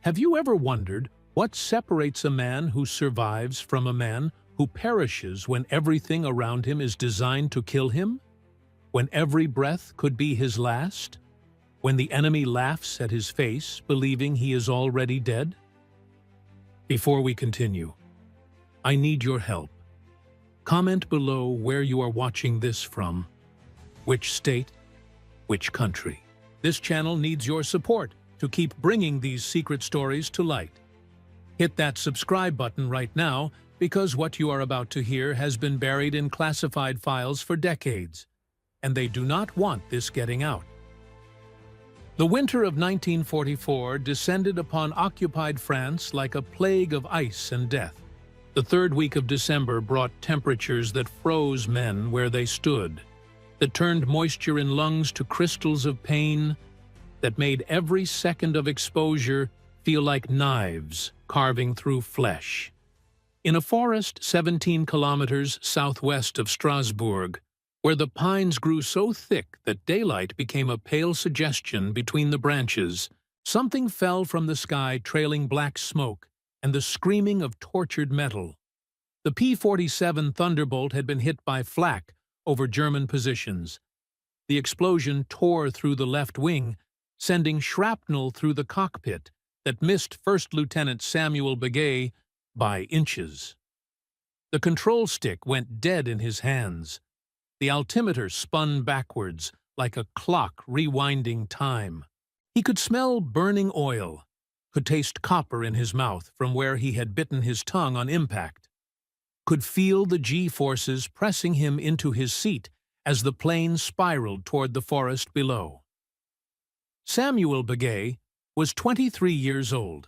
Have you ever wondered what separates a man who survives from a man who perishes when everything around him is designed to kill him? When every breath could be his last? When the enemy laughs at his face, believing he is already dead? Before we continue, I need your help. Comment below where you are watching this from. Which state? Which country? This channel needs your support to keep bringing these secret stories to light. Hit that subscribe button right now because what you are about to hear has been buried in classified files for decades, and they do not want this getting out. The winter of 1944 descended upon occupied France like a plague of ice and death. The third week of December brought temperatures that froze men where they stood, that turned moisture in lungs to crystals of pain, that made every second of exposure feel like knives carving through flesh. In a forest 17 kilometers southwest of Strasbourg, where the pines grew so thick that daylight became a pale suggestion between the branches, something fell from the sky trailing black smoke and the screaming of tortured metal. The P-47 Thunderbolt had been hit by flak over German positions. The explosion tore through the left wing, sending shrapnel through the cockpit that missed First Lieutenant Samuel Begay by inches. The control stick went dead in his hands. The altimeter spun backwards like a clock rewinding time. He could smell burning oil, could taste copper in his mouth from where he had bitten his tongue on impact, could feel the G-forces pressing him into his seat as the plane spiraled toward the forest below. Samuel Begay was 23 years old.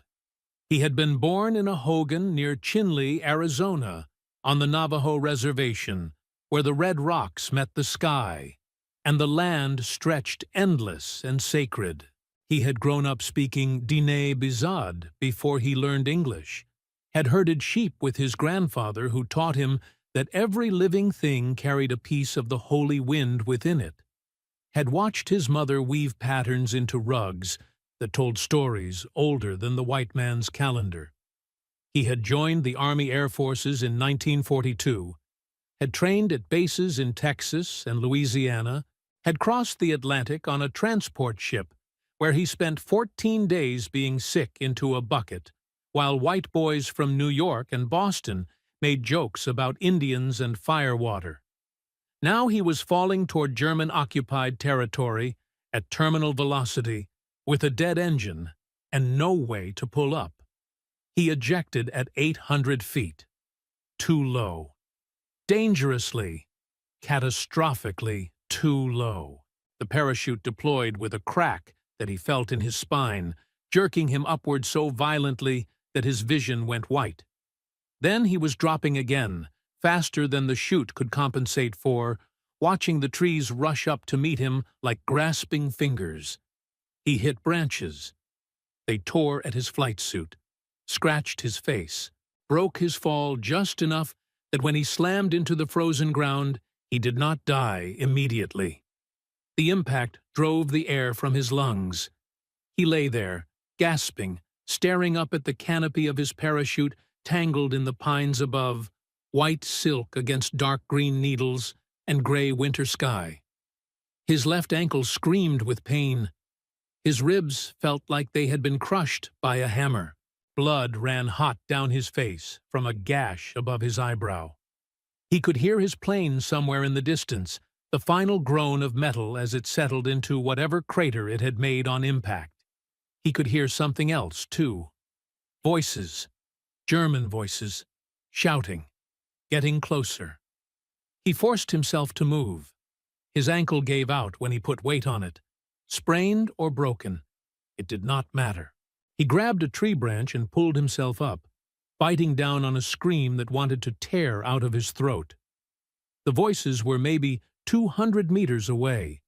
He had been born in a hogan near Chinle, Arizona, on the Navajo reservation, where the red rocks met the sky, and the land stretched endless and sacred. He had grown up speaking Diné Bizad before he learned English, had herded sheep with his grandfather who taught him that every living thing carried a piece of the holy wind within it, had watched his mother weave patterns into rugs that told stories older than the white man's calendar. He had joined the Army Air Forces in 1942, had trained at bases in Texas and Louisiana, had crossed the Atlantic on a transport ship where he spent 14 days being sick into a bucket, while white boys from New York and Boston made jokes about Indians and firewater. Now he was falling toward German-occupied territory at terminal velocity with a dead engine and no way to pull up. He ejected at 800 feet. Too low. Dangerously, catastrophically too low. The parachute deployed with a crack that he felt in his spine, jerking him upward so violently that his vision went white. Then he was dropping again, faster than the chute could compensate for, watching the trees rush up to meet him like grasping fingers. He hit branches. They tore at his flight suit, scratched his face, broke his fall just enough that when he slammed into the frozen ground, he did not die immediately. The impact drove the air from his lungs. He lay there, gasping, staring up at the canopy of his parachute tangled in the pines above, white silk against dark green needles and gray winter sky. His left ankle screamed with pain. His ribs felt like they had been crushed by a hammer. Blood ran hot down his face from a gash above his eyebrow. He could hear his plane somewhere in the distance, the final groan of metal as it settled into whatever crater it had made on impact. He could hear something else, too. Voices. German voices. Shouting. Getting closer. He forced himself to move. His ankle gave out when he put weight on it. Sprained or broken, it did not matter. He grabbed a tree branch and pulled himself up, biting down on a scream that wanted to tear out of his throat. The voices were maybe 200 meters away.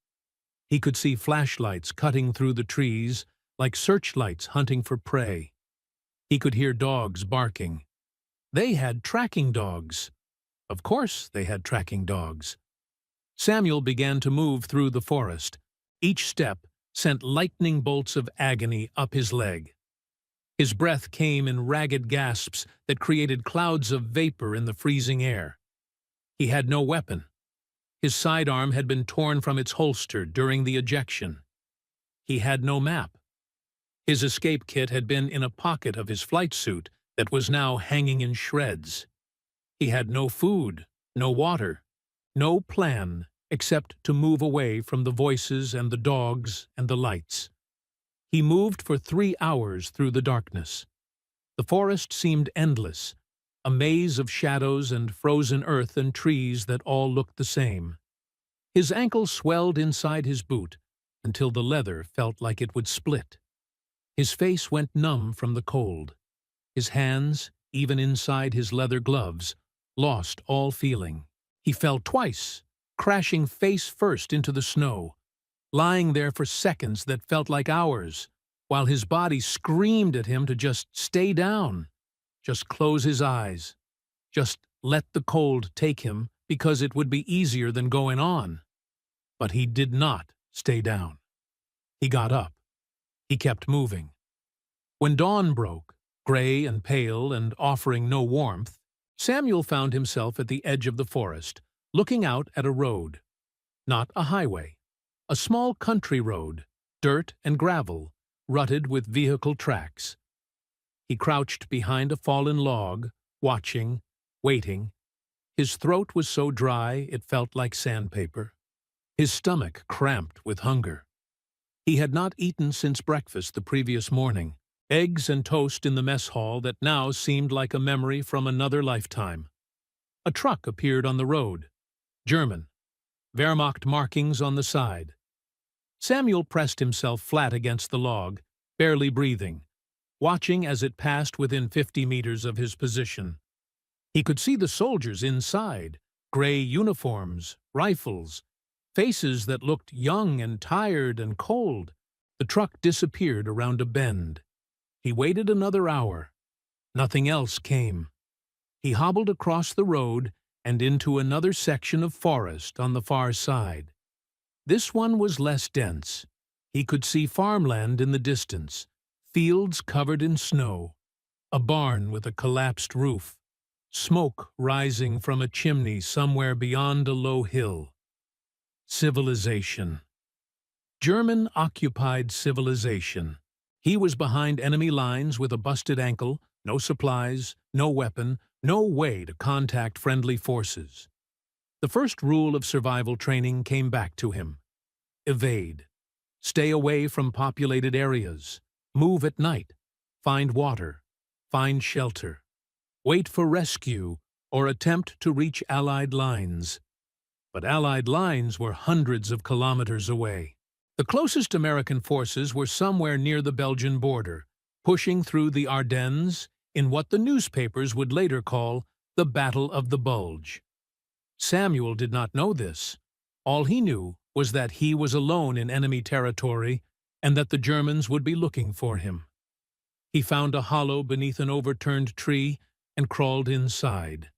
He could see flashlights cutting through the trees like searchlights hunting for prey. He could hear dogs barking. They had tracking dogs. Of course they had tracking dogs. Samuel began to move through the forest. Each step sent lightning bolts of agony up his leg. His breath came in ragged gasps that created clouds of vapor in the freezing air. He had no weapon. His sidearm had been torn from its holster during the ejection. He had no map. His escape kit had been in a pocket of his flight suit that was now hanging in shreds. He had no food, no water, no plan except to move away from the voices and the dogs and the lights. He moved for 3 hours through the darkness. The forest seemed endless, a maze of shadows and frozen earth and trees that all looked the same. His ankle swelled inside his boot until the leather felt like it would split. His face went numb from the cold. His hands, even inside his leather gloves, lost all feeling. He fell twice, crashing face first into the snow, lying there for seconds that felt like hours, while his body screamed at him to just stay down, just close his eyes, just let the cold take him because it would be easier than going on. But he did not stay down. He got up. He kept moving. When dawn broke, gray and pale and offering no warmth, Samuel found himself at the edge of the forest, looking out at a road. Not a highway. A small country road, dirt and gravel, rutted with vehicle tracks. He crouched behind a fallen log, watching, waiting. His throat was so dry it felt like sandpaper. His stomach cramped with hunger. He had not eaten since breakfast the previous morning, eggs and toast in the mess hall that now seemed like a memory from another lifetime. A truck appeared on the road. German. Wehrmacht markings on the side. Samuel pressed himself flat against the log, barely breathing, watching as it passed within 50 meters of his position. He could see the soldiers inside, gray uniforms, rifles, faces that looked young and tired and cold. The truck disappeared around a bend. He waited another hour. Nothing else came. He hobbled across the road and into another section of forest on the far side. This one was less dense. He could see farmland in the distance, fields covered in snow, a barn with a collapsed roof, smoke rising from a chimney somewhere beyond a low hill. Civilization. German-occupied civilization. He was behind enemy lines with a busted ankle, no supplies, no weapon, no way to contact friendly forces. The first rule of survival training came back to him. Evade. Stay away from populated areas. Move at night. Find water. Find shelter. Wait for rescue or attempt to reach Allied lines. But Allied lines were hundreds of kilometers away. The closest American forces were somewhere near the Belgian border, pushing through the Ardennes in what the newspapers would later call the Battle of the Bulge. Samuel did not know this. All he knew was that he was alone in enemy territory and that the Germans would be looking for him. He found a hollow beneath an overturned tree and crawled inside.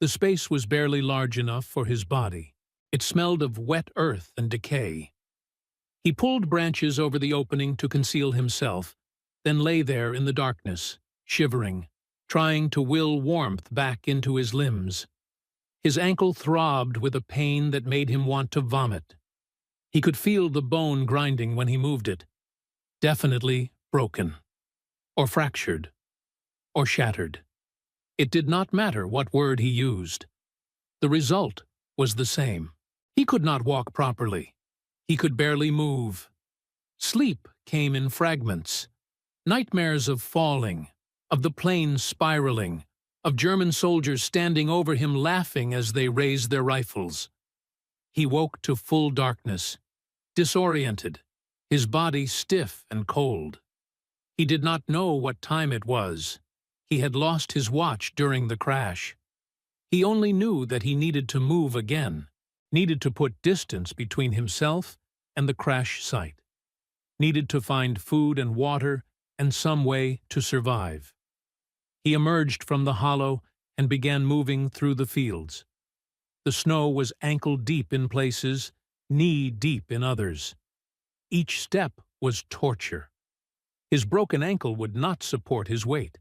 The space was barely large enough for his body. It smelled of wet earth and decay. He pulled branches over the opening to conceal himself, then lay there in the darkness, shivering, trying to will warmth back into his limbs. His ankle throbbed with a pain that made him want to vomit. He could feel the bone grinding when he moved it. Definitely broken, or fractured, or shattered. It did not matter what word he used. The result was the same. He could not walk properly. He could barely move. Sleep came in fragments. Nightmares of falling, of the plane spiraling, of German soldiers standing over him laughing as they raised their rifles. He woke to full darkness, disoriented, his body stiff and cold. He did not know what time it was. He had lost his watch during the crash. He only knew that he needed to move again, needed to put distance between himself and the crash site, needed to find food and water and some way to survive. He emerged from the hollow and began moving through the fields. The snow was ankle-deep in places, knee-deep in others. Each step was torture. His broken ankle would not support his weight.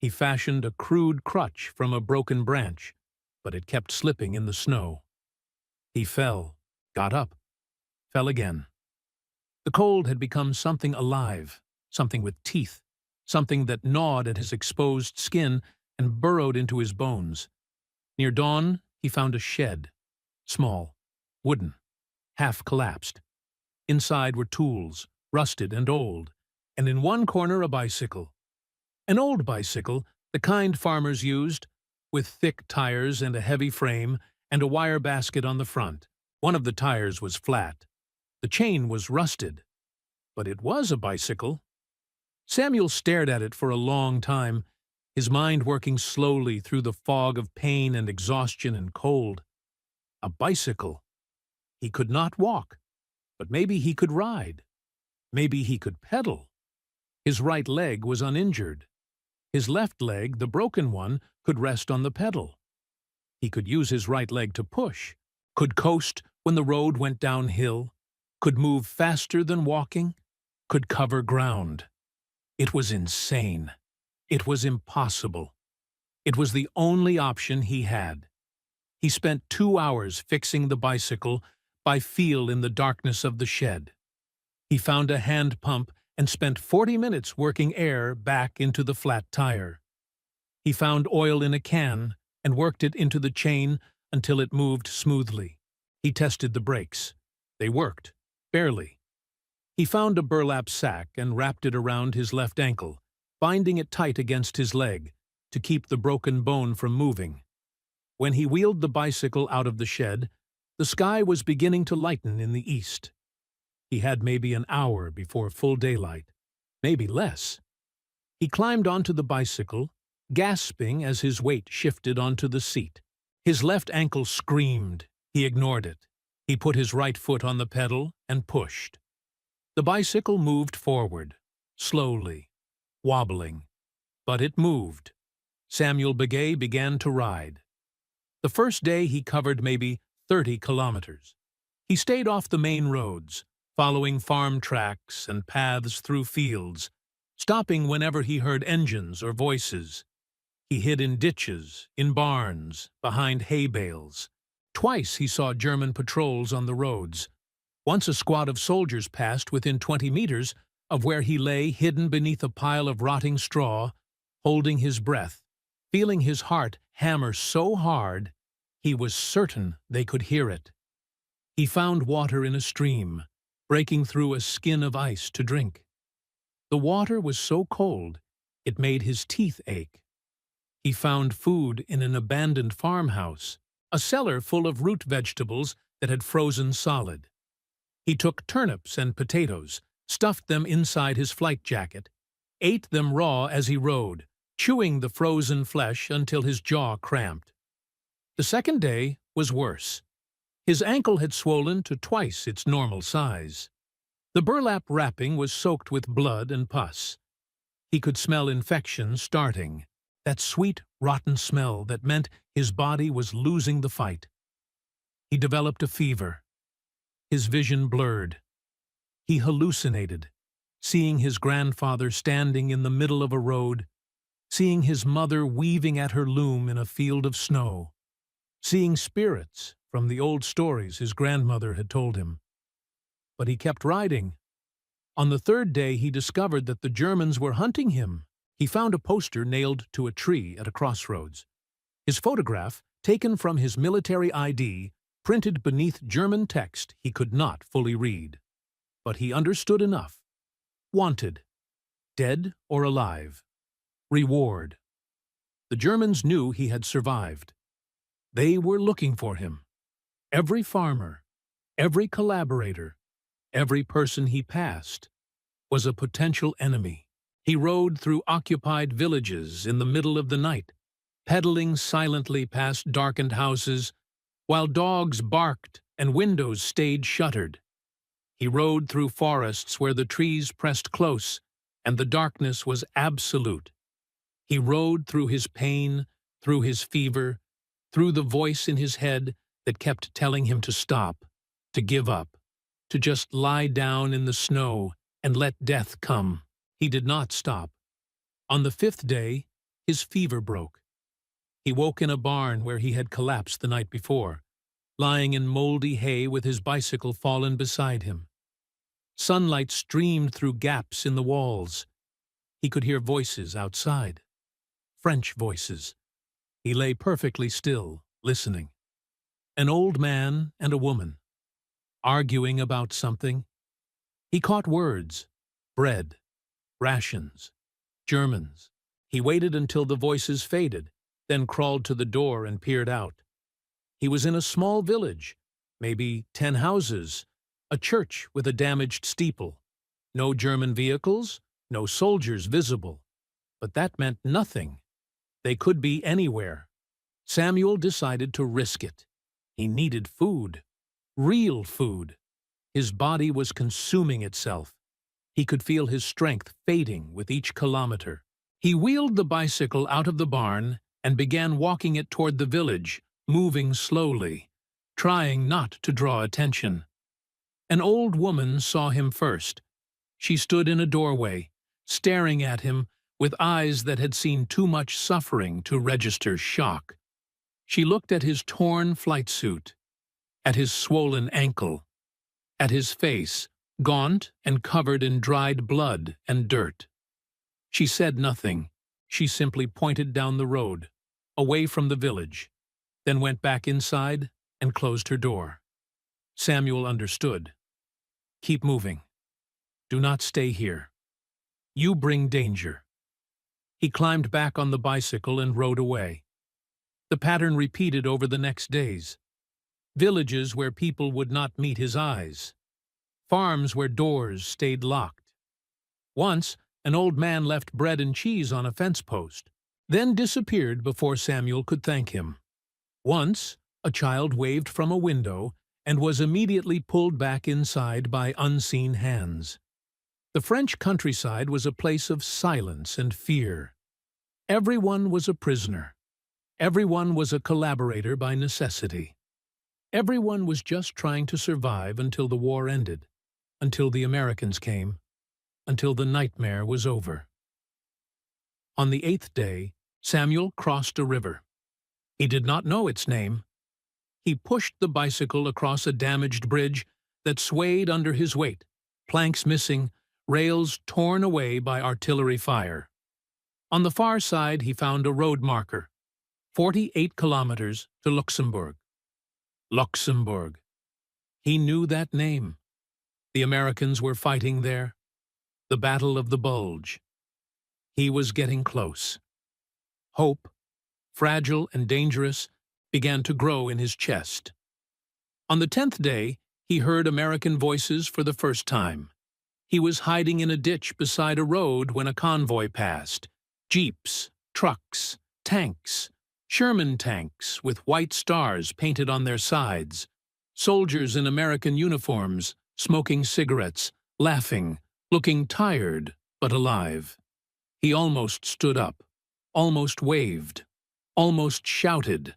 He fashioned a crude crutch from a broken branch, but it kept slipping in the snow. He fell, got up, fell again. The cold had become something alive, something with teeth, something that gnawed at his exposed skin and burrowed into his bones. Near dawn, he found a shed, small, wooden, half collapsed. Inside were tools, rusted and old, and in one corner a bicycle. An old bicycle, the kind farmers used, with thick tires and a heavy frame and a wire basket on the front. One of the tires was flat. The chain was rusted. But it was a bicycle. Samuel stared at it for a long time, his mind working slowly through the fog of pain and exhaustion and cold. A bicycle. He could not walk, but maybe he could ride. Maybe he could pedal. His right leg was uninjured. His left leg, the broken one, could rest on the pedal. He could use his right leg to push, could coast when the road went downhill, could move faster than walking, could cover ground. It was insane. It was impossible. It was the only option he had. He spent 2 hours fixing the bicycle by feel in the darkness of the shed. He found a hand pump and spent 40 minutes working air back into the flat tire. He found oil in a can and worked it into the chain until it moved smoothly. He tested the brakes. They worked, barely. He found a burlap sack and wrapped it around his left ankle, binding it tight against his leg to keep the broken bone from moving. When he wheeled the bicycle out of the shed, the sky was beginning to lighten in the east. He had maybe an hour before full daylight, maybe less. He climbed onto the bicycle, gasping as his weight shifted onto the seat. His left ankle screamed. He ignored it. He put his right foot on the pedal and pushed. The bicycle moved forward, slowly, wobbling, but it moved. Samuel Begay began to ride. The first day he covered maybe 30 kilometers. He stayed off the main roads, following farm tracks and paths through fields, stopping whenever he heard engines or voices. He hid in ditches, in barns, behind hay bales. Twice he saw German patrols on the roads. Once a squad of soldiers passed within 20 meters of where he lay hidden beneath a pile of rotting straw, holding his breath, feeling his heart hammer so hard he was certain they could hear it. He found water in a stream, breaking through a skin of ice to drink. The water was so cold it made his teeth ache. He found food in an abandoned farmhouse, a cellar full of root vegetables that had frozen solid. He took turnips and potatoes, stuffed them inside his flight jacket, ate them raw as he rode, chewing the frozen flesh until his jaw cramped. The second day was worse. His ankle had swollen to twice its normal size. The burlap wrapping was soaked with blood and pus. He could smell infection starting, that sweet, rotten smell that meant his body was losing the fight. He developed a fever. His vision blurred. He hallucinated, seeing his grandfather standing in the middle of a road, seeing his mother weaving at her loom in a field of snow, seeing spirits from the old stories his grandmother had told him. But he kept riding. On the third day he discovered that the Germans were hunting him. He found a poster nailed to a tree at a crossroads. His photograph, taken from his military ID, printed beneath German text he could not fully read. But he understood enough. Wanted. Dead or alive. Reward. The Germans knew he had survived. They were looking for him. Every farmer, every collaborator, every person he passed was a potential enemy. He rode through occupied villages in the middle of the night, pedaling silently past darkened houses, while dogs barked and windows stayed shuttered. He rode through forests where the trees pressed close and the darkness was absolute. He rode through his pain, through his fever, through the voice in his head that kept telling him to stop, to give up, to just lie down in the snow and let death come. He did not stop. On the 5th day, his fever broke. He woke in a barn where he had collapsed the night before, lying in moldy hay with his bicycle fallen beside him. Sunlight streamed through gaps in the walls. He could hear voices outside. French voices. He lay perfectly still, listening. An old man and a woman, arguing about something. He caught words. Bread. Rations. Germans. He waited until the voices faded, then crawled to the door and peered out. He was in a small village, maybe 10 houses, a church with a damaged steeple. No German vehicles, no soldiers visible. But that meant nothing. They could be anywhere. Samuel decided to risk it. He needed food. Real food. His body was consuming itself. He could feel his strength fading with each kilometer. He wheeled the bicycle out of the barn and began walking it toward the village, moving slowly, trying not to draw attention. An old woman saw him first. She stood in a doorway, staring at him with eyes that had seen too much suffering to register shock. She looked at his torn flight suit, at his swollen ankle, at his face, gaunt and covered in dried blood and dirt. She said nothing. She simply pointed down the road, away from the village, then went back inside and closed her door. Samuel understood. Keep moving. Do not stay here. You bring danger. He climbed back on the bicycle and rode away. The pattern repeated over the next days. Villages where people would not meet his eyes. Farms where doors stayed locked. Once, an old man left bread and cheese on a fence post, then disappeared before Samuel could thank him. Once, a child waved from a window and was immediately pulled back inside by unseen hands. The French countryside was a place of silence and fear. Everyone was a prisoner. Everyone was a collaborator by necessity. Everyone was just trying to survive until the war ended, until the Americans came, until the nightmare was over. On the 8th day, Samuel crossed a river. He did not know its name. He pushed the bicycle across a damaged bridge that swayed under his weight, planks missing, rails torn away by artillery fire. On the far side, he found a road marker, 48 kilometers to Luxembourg. Luxembourg. He knew that name. The Americans were fighting there. The Battle of the Bulge. He was getting close. Hope, fragile and dangerous, began to grow in his chest. On the 10th day, he heard American voices for the first time. He was hiding in a ditch beside a road when a convoy passed. Jeeps, trucks, tanks, Sherman tanks with white stars painted on their sides. Soldiers in American uniforms, smoking cigarettes, laughing, looking tired but alive. He almost stood up, almost waved, almost shouted.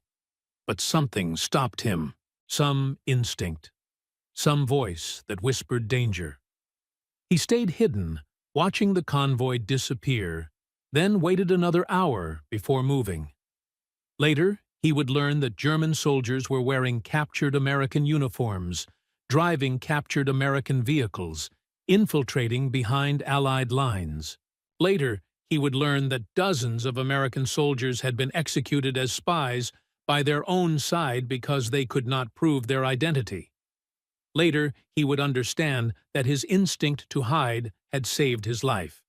But something stopped him, some instinct, some voice that whispered danger. He stayed hidden, watching the convoy disappear, then waited another hour before moving. Later, he would learn that German soldiers were wearing captured American uniforms, driving captured American vehicles, infiltrating behind Allied lines. Later, he would learn that dozens of American soldiers had been executed as spies by their own side because they could not prove their identity. Later, he would understand that his instinct to hide had saved his life.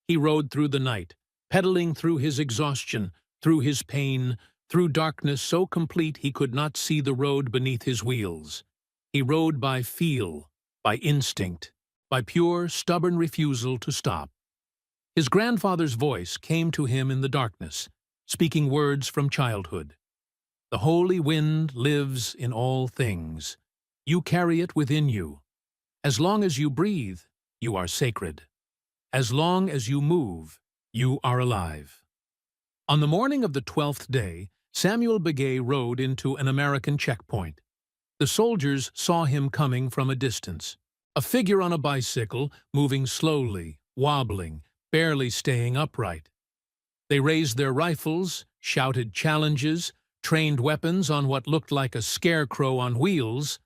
He rode through the night, pedaling through his exhaustion, through his pain, through darkness so complete he could not see the road beneath his wheels. He rode by feel, by instinct, by pure, stubborn refusal to stop. His grandfather's voice came to him in the darkness, speaking words from childhood. The holy wind lives in all things. You carry it within you. As long as you breathe, you are sacred. As long as you move, you are alive. On the morning of the 12th day, Samuel Begay rode into an American checkpoint. The soldiers saw him coming from a distance. A figure on a bicycle, moving slowly, wobbling, barely staying upright. They raised their rifles, shouted challenges, trained weapons on what looked like a scarecrow on wheels.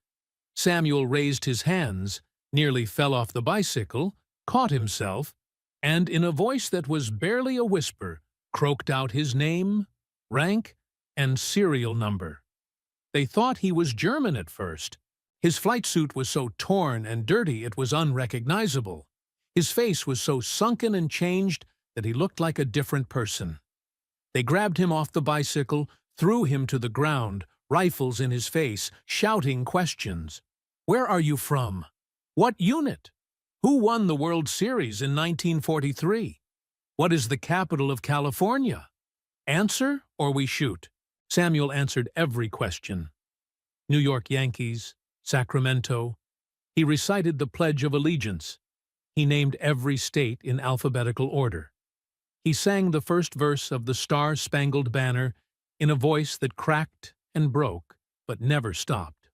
Samuel raised his hands, nearly fell off the bicycle, caught himself, and in a voice that was barely a whisper, croaked out his name, rank, and serial number. They thought he was German at first. His flight suit was so torn and dirty it was unrecognizable. His face was so sunken and changed that he looked like a different person. They grabbed him off the bicycle, threw him to the ground, rifles in his face, shouting questions. Where are you from? What unit? Who won the World Series in 1943? What is the capital of California? Answer or we shoot. Samuel answered every question. New York Yankees, Sacramento. He recited the Pledge of Allegiance. He named every state in alphabetical order. He sang the first verse of the Star-Spangled Banner in a voice that cracked and broke, but never stopped.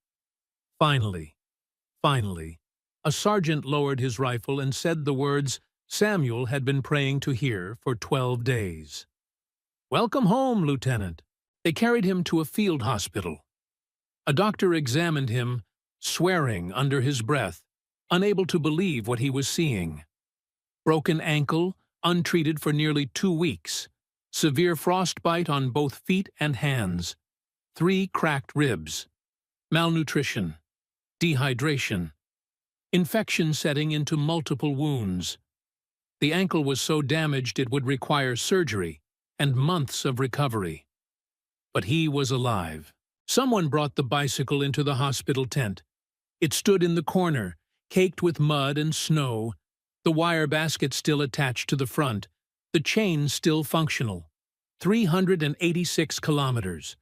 Finally, a sergeant lowered his rifle and said the words Samuel had been praying to hear for 12 days. "Welcome home, Lieutenant." They carried him to a field hospital. A doctor examined him, swearing under his breath, unable to believe what he was seeing. Broken ankle, untreated for nearly 2 weeks. Severe frostbite on both feet and hands. 3 cracked ribs. Malnutrition. Dehydration. Infection setting into multiple wounds. The ankle was so damaged it would require surgery and months of recovery. But he was alive. Someone brought the bicycle into the hospital tent. It stood in the corner, caked with mud and snow, the wire basket still attached to the front, the chain still functional. 386 kilometers.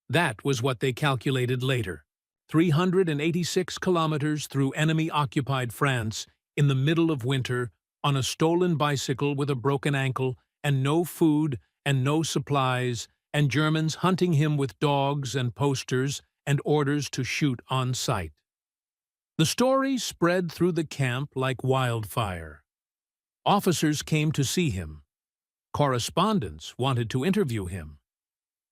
That was what they calculated later. 386 kilometers through enemy-occupied France in the middle of winter on a stolen bicycle with a broken ankle and no food and no supplies, and Germans hunting him with dogs and posters and orders to shoot on sight. The story spread through the camp like wildfire. Officers came to see him. Correspondents wanted to interview him.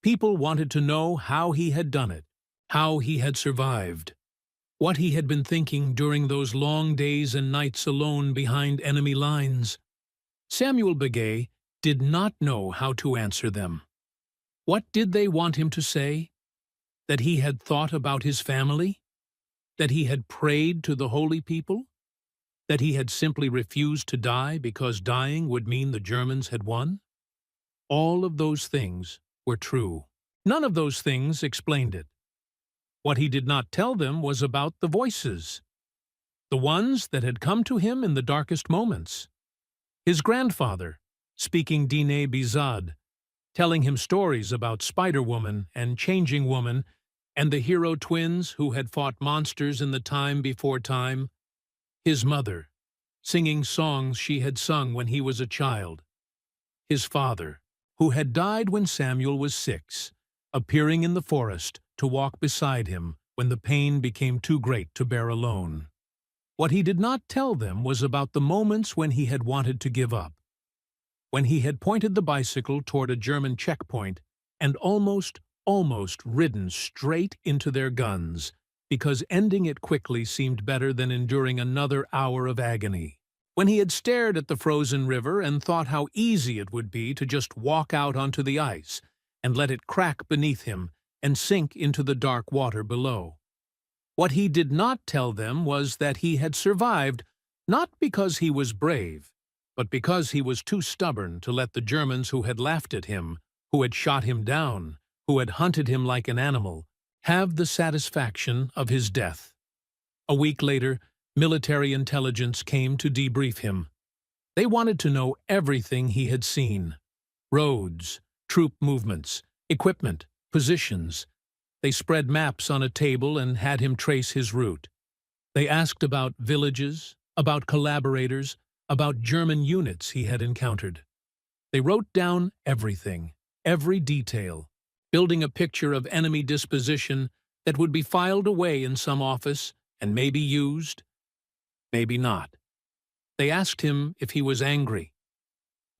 People wanted to know how he had done it, how he had survived, what he had been thinking during those long days and nights alone behind enemy lines. Samuel Begay did not know how to answer them. What did they want him to say? That he had thought about his family? That he had prayed to the holy people? That he had simply refused to die because dying would mean the Germans had won? All of those things were true. None of those things explained it. What he did not tell them was about the voices, the ones that had come to him in the darkest moments. His grandfather, speaking Diné Bizad, telling him stories about Spider-Woman and Changing Woman and the hero twins who had fought monsters in the time before time. His mother, singing songs she had sung when he was a child. His father, who had died when Samuel was 6, appearing in the forest to walk beside him when the pain became too great to bear alone. What he did not tell them was about the moments when he had wanted to give up, when he had pointed the bicycle toward a German checkpoint and almost ridden straight into their guns, because ending it quickly seemed better than enduring another hour of agony. When he had stared at the frozen river and thought how easy it would be to just walk out onto the ice and let it crack beneath him and sink into the dark water below. What he did not tell them was that he had survived not because he was brave, but because he was too stubborn to let the Germans who had laughed at him, who had shot him down, who had hunted him like an animal, have the satisfaction of his death. A week later, military intelligence came to debrief him. They wanted to know everything he had seen: roads, troop movements, equipment, positions. They spread maps on a table and had him trace his route. They asked about villages, about collaborators, about German units he had encountered. They wrote down everything, every detail, building a picture of enemy disposition that would be filed away in some office and maybe used, maybe not. They asked him if he was angry.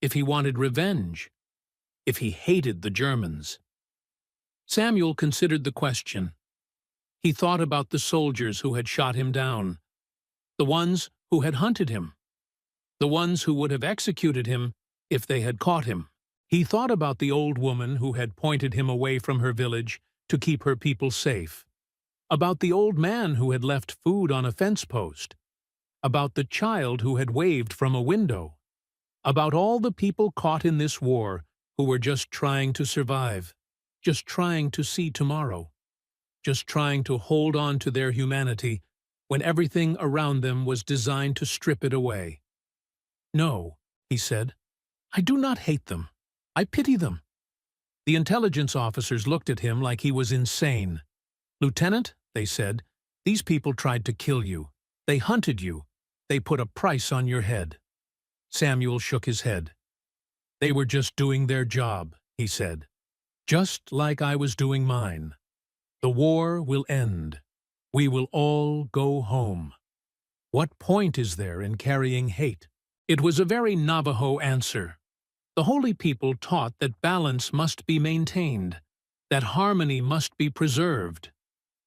if he wanted revenge, if he hated the Germans. Samuel considered the question. He thought about the soldiers who had shot him down, the ones who had hunted him, the ones who would have executed him if they had caught him. He thought about the old woman who had pointed him away from her village to keep her people safe, about the old man who had left food on a fence post, about the child who had waved from a window, about all the people caught in this war who were just trying to survive, just trying to see tomorrow, just trying to hold on to their humanity when everything around them was designed to strip it away. "No," he said, "I do not hate them. I pity them." The intelligence officers looked at him like he was insane. "Lieutenant," they said, "these people tried to kill you. They hunted you. They put a price on your head." Samuel shook his head. "They were just doing their job," he said, "just like I was doing mine. The war will end. We will all go home. What point is there in carrying hate?" It was a very Navajo answer. The holy people taught that balance must be maintained, that harmony must be preserved,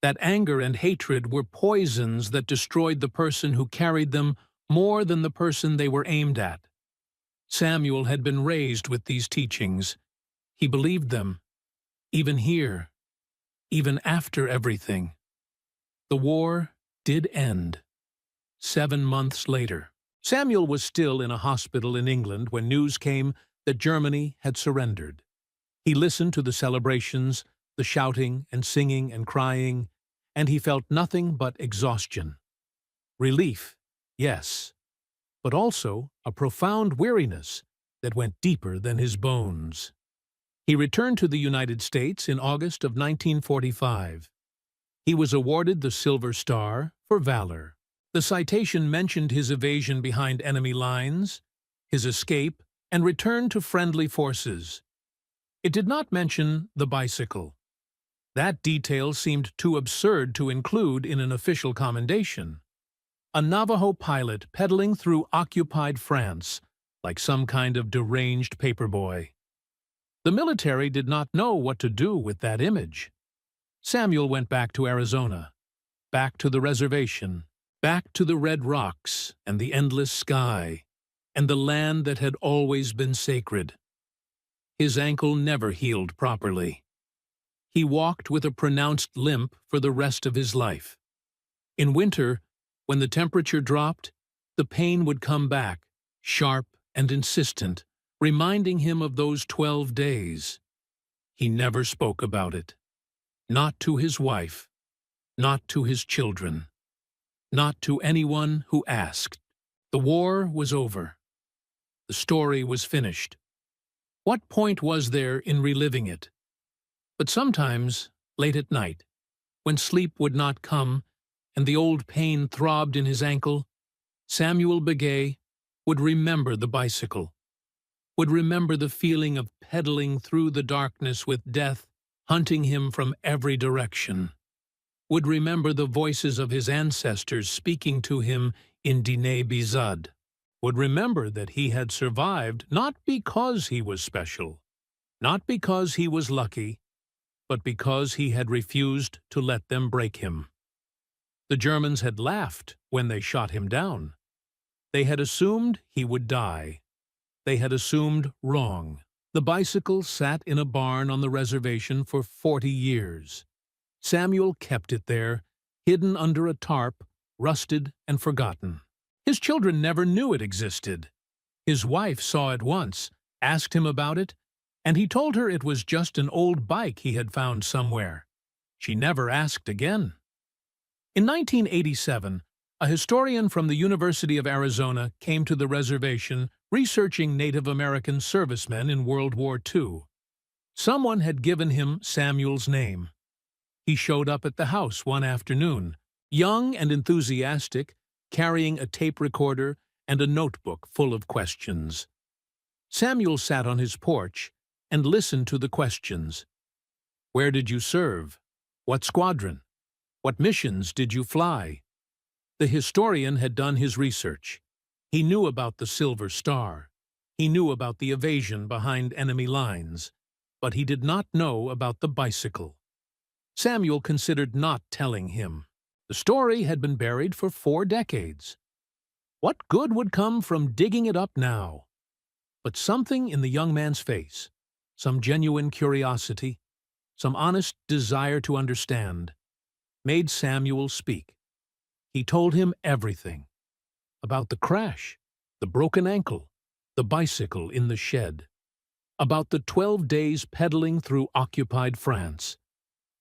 that anger and hatred were poisons that destroyed the person who carried them more than the person they were aimed at. Samuel had been raised with these teachings. He believed them, even here, even after everything. The war did end. 7 months later. Samuel was still in a hospital in England when news came that Germany had surrendered. He listened to the celebrations, the shouting and singing and crying, and he felt nothing but exhaustion. Relief, yes, but also a profound weariness that went deeper than his bones. He returned to the United States in August of 1945. He was awarded the Silver Star for valor. The citation mentioned his evasion behind enemy lines, his escape, and return to friendly forces. It did not mention the bicycle. That detail seemed too absurd to include in an official commendation. A Navajo pilot pedaling through occupied France, like some kind of deranged paperboy. The military did not know what to do with that image. Samuel went back to Arizona, back to the reservation, back to the red rocks and the endless sky, and the land that had always been sacred. His ankle never healed properly. He walked with a pronounced limp for the rest of his life. In winter, when the temperature dropped, the pain would come back, sharp and insistent, reminding him of those 12 days. He never spoke about it. Not to his wife, not to his children, not to anyone who asked. The war was over. The story was finished. What point was there in reliving it? But sometimes, late at night, when sleep would not come and the old pain throbbed in his ankle, Samuel Begay would remember the bicycle, would remember the feeling of pedaling through the darkness with death hunting him from every direction, would remember the voices of his ancestors speaking to him in Diné Bizad, would remember that he had survived not because he was special, not because he was lucky, but because he had refused to let them break him. The Germans had laughed when they shot him down. They had assumed he would die. They had assumed wrong. The bicycle sat in a barn on the reservation for 40 years. Samuel kept it there, hidden under a tarp, rusted and forgotten. His children never knew it existed. His wife saw it once, asked him about it, and he told her it was just an old bike he had found somewhere. She never asked again. In 1987, a historian from the University of Arizona came to the reservation researching Native American servicemen in World War II. Someone had given him Samuel's name. He showed up at the house one afternoon, young and enthusiastic, carrying a tape recorder and a notebook full of questions. Samuel sat on his porch and listened to the questions. Where did you serve? What squadron? What missions did you fly? The historian had done his research. He knew about the Silver Star. He knew about the evasion behind enemy lines, but he did not know about the bicycle. Samuel considered not telling him. The story had been buried for 4 decades. What good would come from digging it up now? But something in the young man's face, some genuine curiosity, some honest desire to understand, made Samuel speak. He told him everything. About the crash, the broken ankle, the bicycle in the shed. About the 12 days pedaling through occupied France.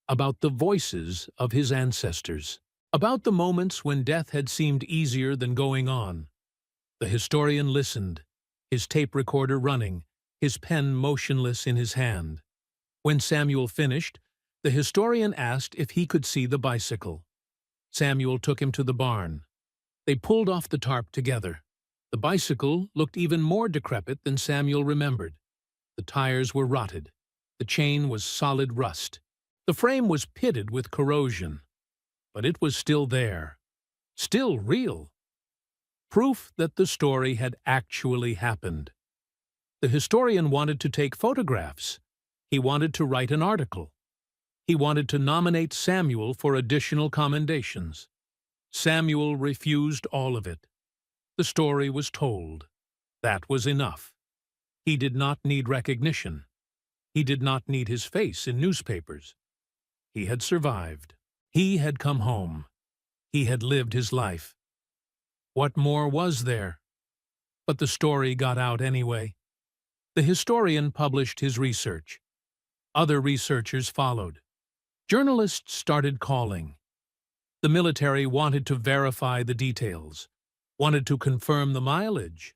About the voices of his ancestors. About the moments when death had seemed easier than going on. The historian listened, his tape recorder running, his pen motionless in his hand. When Samuel finished, the historian asked if he could see the bicycle. Samuel took him to the barn. They pulled off the tarp together. The bicycle looked even more decrepit than Samuel remembered. The tires were rotted. The chain was solid rust. The frame was pitted with corrosion. But it was still there. Still real. Proof that the story had actually happened. The historian wanted to take photographs. He wanted to write an article. He wanted to nominate Samuel for additional commendations. Samuel refused all of it. The story was told. That was enough. He did not need recognition. He did not need his face in newspapers. He had survived. He had come home. He had lived his life. What more was there? But the story got out anyway. The historian published his research. Other researchers followed. Journalists started calling. The military wanted to verify the details, wanted to confirm the mileage,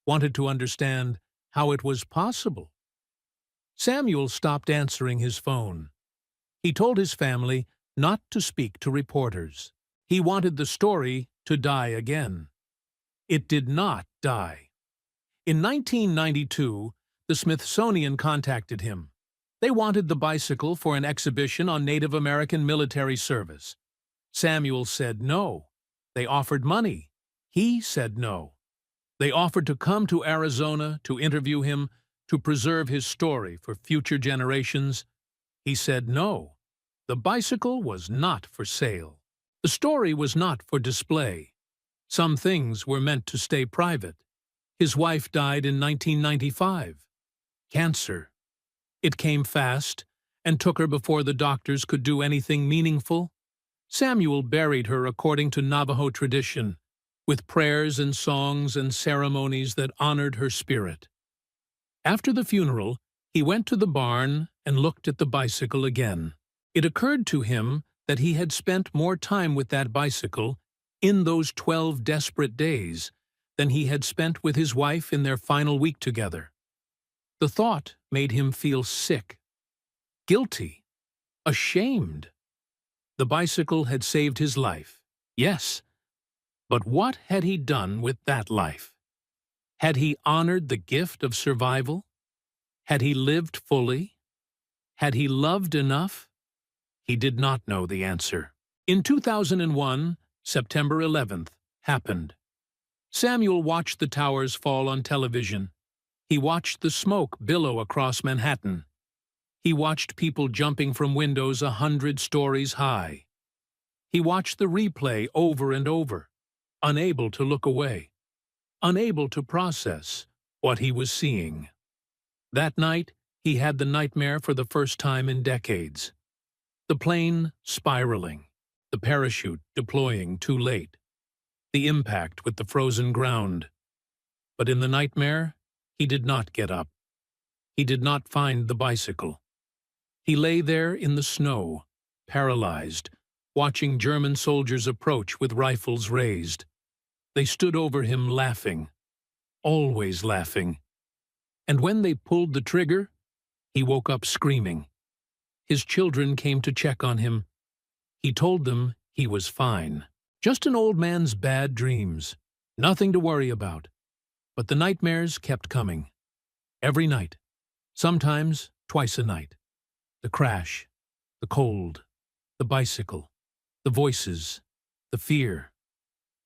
wanted to understand how it was possible. Samuel stopped answering his phone. He told his family not to speak to reporters. He wanted the story to die again. It did not die. In 1992, the Smithsonian contacted him. They wanted the bicycle for an exhibition on Native American military service. Samuel said no. They offered money. He said no. They offered to come to Arizona to interview him, to preserve his story for future generations. He said no. The bicycle was not for sale. The story was not for display. Some things were meant to stay private. His wife died in 1995. Cancer. It came fast and took her before the doctors could do anything meaningful. Samuel buried her according to Navajo tradition, with prayers and songs and ceremonies that honored her spirit. After the funeral, he went to the barn and looked at the bicycle again. It occurred to him that he had spent more time with that bicycle in those 12 desperate days than he had spent with his wife in their final week together. The thought made him feel sick, guilty, ashamed. The bicycle had saved his life, yes, but what had he done with that life? Had he honored the gift of survival? Had he lived fully? Had he loved enough? He did not know the answer. In 2001, September 11th, happened. Samuel watched the towers fall on television. He watched the smoke billow across Manhattan. He watched people jumping from windows 100 stories high. He watched the replay over and over, unable to look away, unable to process what he was seeing. That night, he had the nightmare for the first time in decades. The plane spiraling, the parachute deploying too late, the impact with the frozen ground. But in the nightmare, he did not get up. He did not find the bicycle. He lay there in the snow, paralyzed, watching German soldiers approach with rifles raised. They stood over him laughing, always laughing. And when they pulled the trigger, he woke up screaming. His children came to check on him. He told them he was fine. Just an old man's bad dreams. Nothing to worry about. But the nightmares kept coming. Every night. Sometimes twice a night. The crash, the cold, the bicycle, the voices, the fear.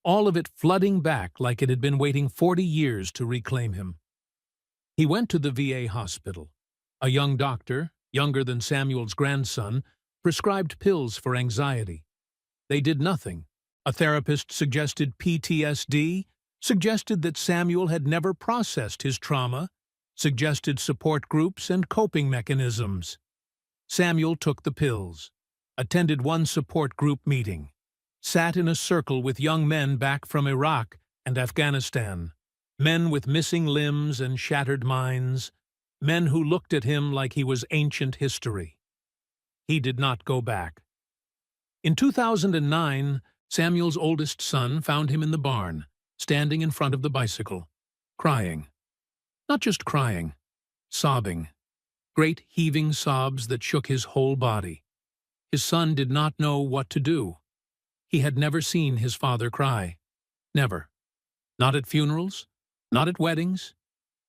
All of it flooding back like it had been waiting 40 years to reclaim him. He went to the VA hospital. A young doctor, younger than Samuel's grandson, prescribed pills for anxiety. They did nothing. A therapist suggested PTSD, suggested that Samuel had never processed his trauma, suggested support groups and coping mechanisms. Samuel took the pills, attended one support group meeting, sat in a circle with young men back from Iraq and Afghanistan, men with missing limbs and shattered minds, men who looked at him like he was ancient history. He did not go back. In 2009, Samuel's oldest son found him in the barn, standing in front of the bicycle, crying. Not just crying, sobbing. Great heaving sobs that shook his whole body. His son did not know what to do. He had never seen his father cry. Never. Not at funerals, not at weddings,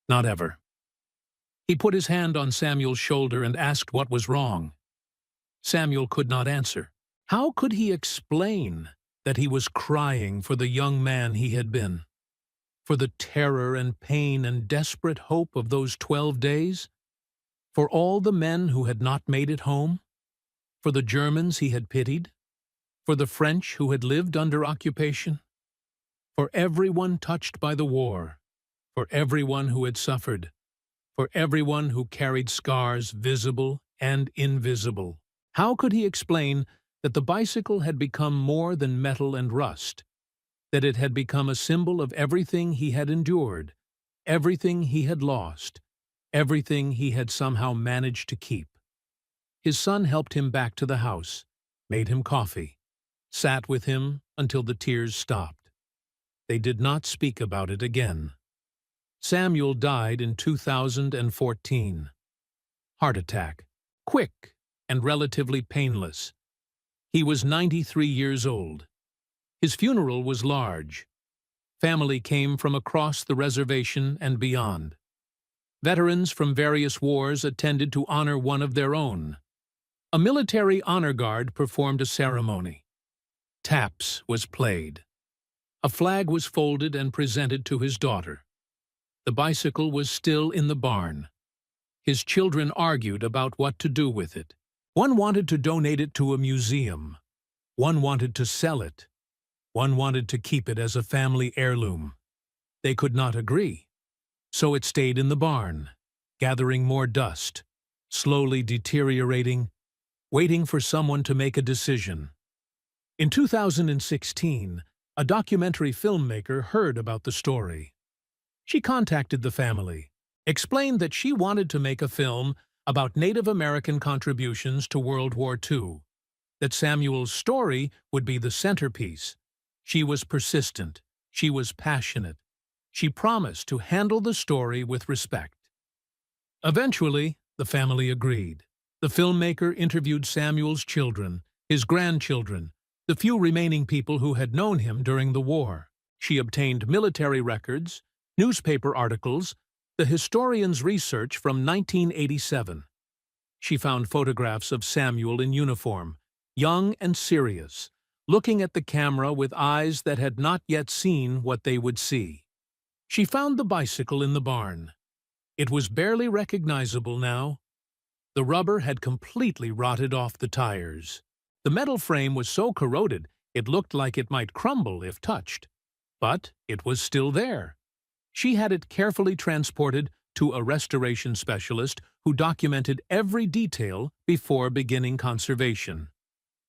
not ever. He put his hand on Samuel's shoulder and asked what was wrong. Samuel could not answer. How could he explain that he was crying for the young man he had been? For the terror and pain and desperate hope of those 12 days? For all the men who had not made it home? For the Germans he had pitied? For the French who had lived under occupation? For everyone touched by the war? For everyone who had suffered? For everyone who carried scars visible and invisible? How could he explain that the bicycle had become more than metal and rust, that it had become a symbol of everything he had endured, everything he had lost, everything he had somehow managed to keep? His son helped him back to the house, made him coffee, sat with him until the tears stopped. They did not speak about it again. Samuel died in 2014. Heart attack, quick and relatively painless. He was 93 years old. His funeral was large. Family came from across the reservation and beyond. Veterans from various wars attended to honor one of their own. A military honor guard performed a ceremony. Taps was played. A flag was folded and presented to his daughter. The bicycle was still in the barn. His children argued about what to do with it. One wanted to donate it to a museum. One wanted to sell it. One wanted to keep it as a family heirloom. They could not agree. So it stayed in the barn, gathering more dust, slowly deteriorating, waiting for someone to make a decision. In 2016, a documentary filmmaker heard about the story. She contacted the family, explained that she wanted to make a film about Native American contributions to World War II, that Samuel's story would be the centerpiece. She was persistent. She was passionate. She promised to handle the story with respect. Eventually, the family agreed. The filmmaker interviewed Samuel's children, his grandchildren, the few remaining people who had known him during the war. She obtained military records, newspaper articles, the historian's research from 1987. She found photographs of Samuel in uniform, young and serious, looking at the camera with eyes that had not yet seen what they would see. She found the bicycle in the barn. It was barely recognizable now. The rubber had completely rotted off the tires. The metal frame was so corroded it looked like it might crumble if touched. But it was still there. She had it carefully transported to a restoration specialist who documented every detail before beginning conservation.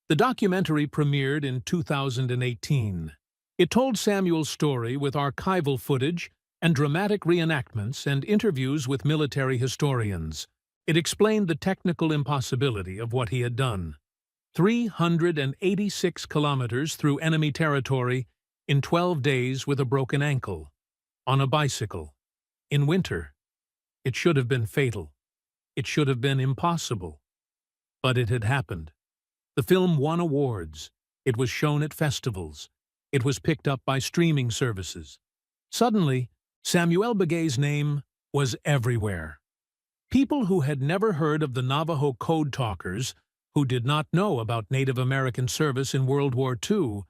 The documentary premiered in 2018. It told Samuel's story with archival footage and dramatic reenactments and interviews with military historians. It explained the technical impossibility of what he had done. 386 kilometers through enemy territory in 12 days with a broken ankle. On a bicycle. In winter. It should have been fatal. It should have been impossible. But it had happened. The film won awards. It was shown at festivals. It was picked up by streaming services. Suddenly, Samuel Begay's name was everywhere. People who had never heard of the Navajo code talkers, who did not know about Native American service in World War II,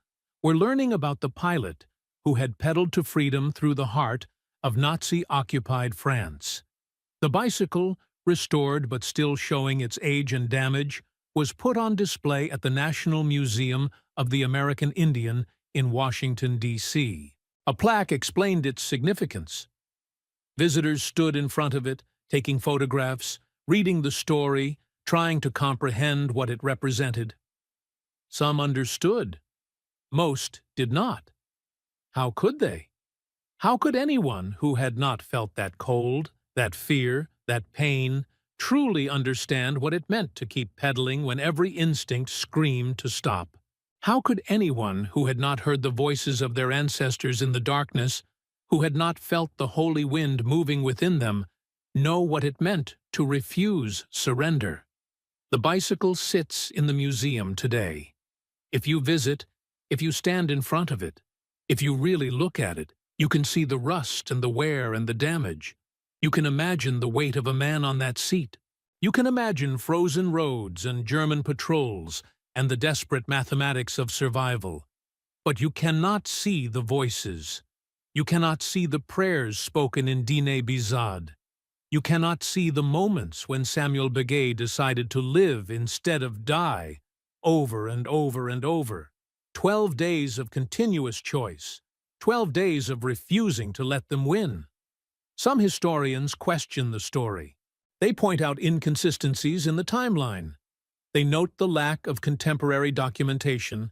were learning about the pilot who had pedaled to freedom through the heart of Nazi-occupied France. The bicycle, restored but still showing its age and damage, was put on display at the National Museum of the American Indian in Washington, D.C. A plaque explained its significance. Visitors stood in front of it, taking photographs, reading the story, trying to comprehend what it represented. Some understood. Most did not. How could they? How could anyone who had not felt that cold, that fear, that pain, truly understand what it meant to keep pedaling when every instinct screamed to stop? How could anyone who had not heard the voices of their ancestors in the darkness, who had not felt the holy wind moving within them, know what it meant to refuse surrender? The bicycle sits in the museum today. If you visit, if you stand in front of it, if you really look at it, you can see the rust and the wear and the damage. You can imagine the weight of a man on that seat. You can imagine frozen roads and German patrols and the desperate mathematics of survival. But you cannot see the voices. You cannot see the prayers spoken in Dine Bizad. You cannot see the moments when Samuel Begay decided to live instead of die, over and over and over. 12 days of continuous choice. 12 days of refusing to let them win. Some historians question the story. They point out inconsistencies in the timeline. They note the lack of contemporary documentation.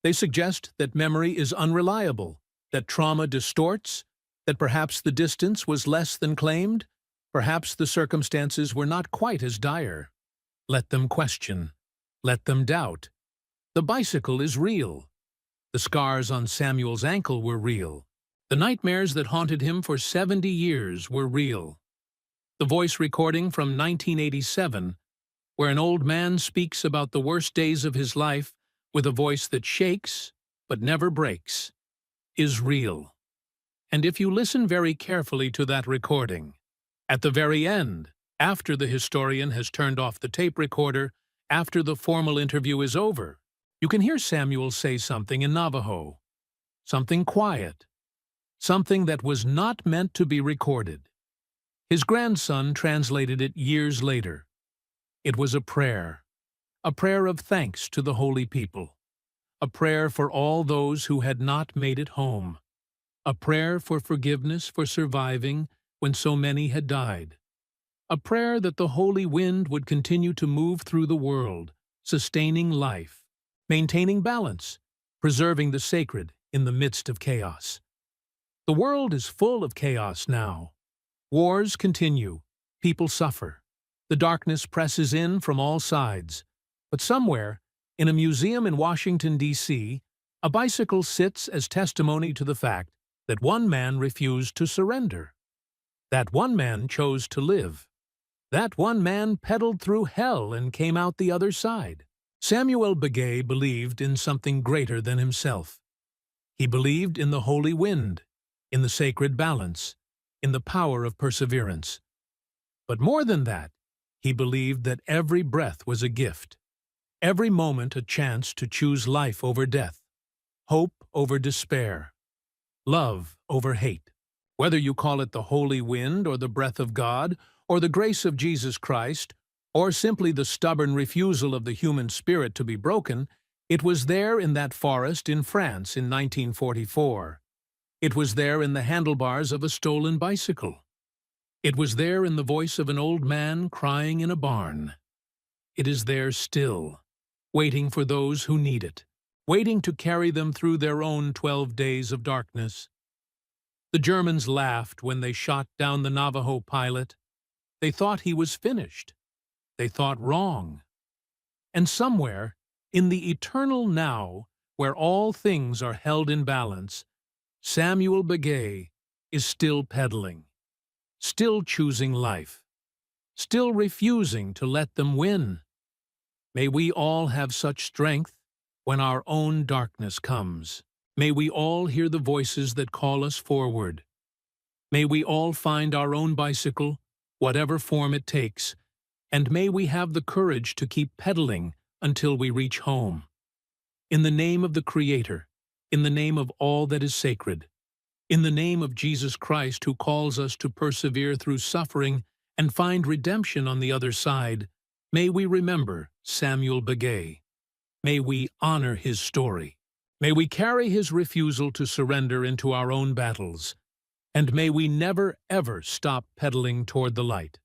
They suggest that memory is unreliable, that trauma distorts, that perhaps the distance was less than claimed, perhaps the circumstances were not quite as dire. Let them question. Let them doubt. The bicycle is real. The scars on Samuel's ankle were real. The nightmares that haunted him for 70 years were real. The voice recording from 1987, where an old man speaks about the worst days of his life with a voice that shakes but never breaks, is real. And if you listen very carefully to that recording, at the very end, after the historian has turned off the tape recorder, after the formal interview is over, you can hear Samuel say something in Navajo, something quiet, something that was not meant to be recorded. His grandson translated it years later. It was a prayer of thanks to the holy people, a prayer for all those who had not made it home, a prayer for forgiveness for surviving when so many had died, a prayer that the holy wind would continue to move through the world, sustaining life, maintaining balance, preserving the sacred in the midst of chaos. The world is full of chaos now. Wars continue. People suffer. The darkness presses in from all sides. But somewhere, in a museum in Washington, D.C., a bicycle sits as testimony to the fact that one man refused to surrender. That one man chose to live. That one man pedaled through hell and came out the other side. Samuel Begay believed in something greater than himself. He believed in the holy wind, in the sacred balance, in the power of perseverance. But more than that, he believed that every breath was a gift, every moment a chance to choose life over death, hope over despair, love over hate. Whether you call it the holy wind or the breath of God or the grace of Jesus Christ, or simply the stubborn refusal of the human spirit to be broken, it was there in that forest in France in 1944. It was there in the handlebars of a stolen bicycle. It was there in the voice of an old man crying in a barn. It is there still, waiting for those who need it, waiting to carry them through their own 12 days of darkness. The Germans laughed when they shot down the Navajo pilot. They thought he was finished. They thought wrong. And somewhere, in the eternal now, where all things are held in balance, Samuel Begay is still pedaling, still choosing life, still refusing to let them win. May we all have such strength when our own darkness comes. May we all hear the voices that call us forward. May we all find our own bicycle, whatever form it takes, and may we have the courage to keep pedaling until we reach home. In the name of the Creator, in the name of all that is sacred, in the name of Jesus Christ who calls us to persevere through suffering and find redemption on the other side, may we remember Samuel Begay. May we honor his story. May we carry his refusal to surrender into our own battles. And may we never, ever stop pedaling toward the light.